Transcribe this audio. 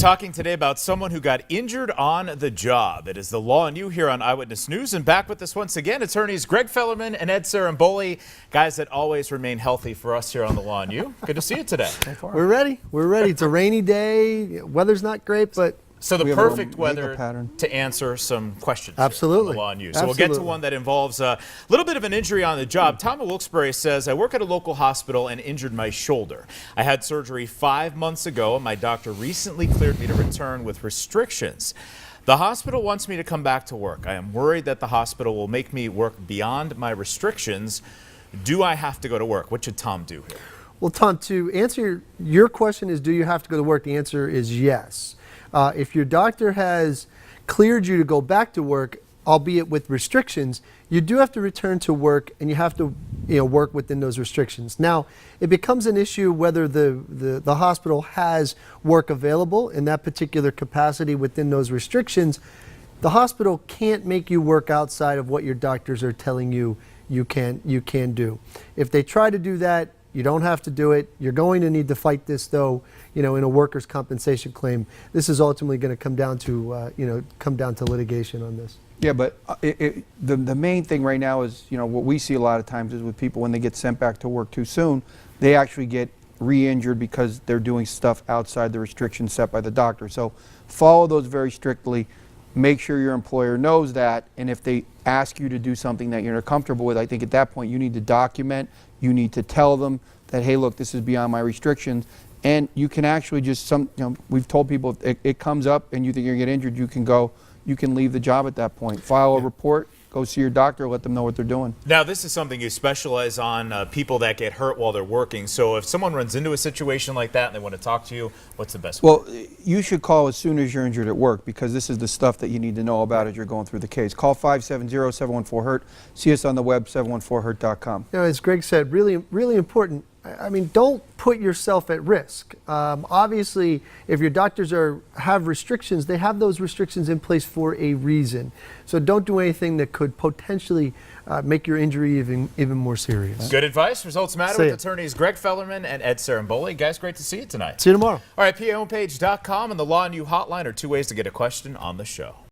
talking today about someone who got injured on the job. It is the Law and You here on Eyewitness News. And back with us once again, attorneys Greg Fellerman and Ed Ciarimboli, guys that always remain healthy for us here on the Law and You. Good to see you today. We're ready. We're ready. It's a rainy day. Weather's not great, but so the perfect weather to answer some questions. Absolutely. On the Law and You. So we'll get to one that involves a little bit of an injury on the job. Tom in Wilkes-Barre says, I work at a local hospital and injured my shoulder. I had surgery 5 months ago, and my doctor recently cleared me to return with restrictions. The hospital wants me to come back to work. I am worried that the hospital will make me work beyond my restrictions. Do I have to go to work? What should Tom do here? Well, Tom, to answer your question is, do you have to go to work? The answer is yes. If your doctor has cleared you to go back to work, albeit with restrictions, you do have to return to work, and you have to work within those restrictions. Now, it becomes an issue whether the hospital has work available in that particular capacity within those restrictions. The hospital can't make you work outside of what your doctors are telling you you can do. If they try to do that, you don't have to do it. You're going to need to fight this, though, in a workers' compensation claim. This is ultimately going to come down to litigation on this. Yeah, but the main thing right now is, what we see a lot of times is with people when they get sent back to work too soon, they actually get re-injured because they're doing stuff outside the restrictions set by the doctor. So follow those very strictly. Make sure your employer knows that, and if they ask you to do something that you're not comfortable with, I think at that point you need to document, you need to tell them that, hey, look, this is beyond my restrictions, and you can actually just, we've told people if it comes up and you think you're going to get injured, you can leave the job at that point. File a report, go see your doctor, let them know what they're doing. Now, this is something you specialize on, people that get hurt while they're working. So if someone runs into a situation like that and they want to talk to you, what's the best way? Well, you should call as soon as you're injured at work, because this is the stuff that you need to know about as you're going through the case. Call 570-714-HURT. See us on the web, 714hurt.com. As Greg said, really, really important. I mean, don't put yourself at risk. Obviously, if your doctors have restrictions, they have those restrictions in place for a reason. So don't do anything that could potentially make your injury even more serious. Good advice. Results matter with attorneys Greg Fellerman and Ed Ciarimboli. Guys, great to see you tonight. See you tomorrow. All right, PAHomepage.com and the Law and You hotline are two ways to get a question on the show.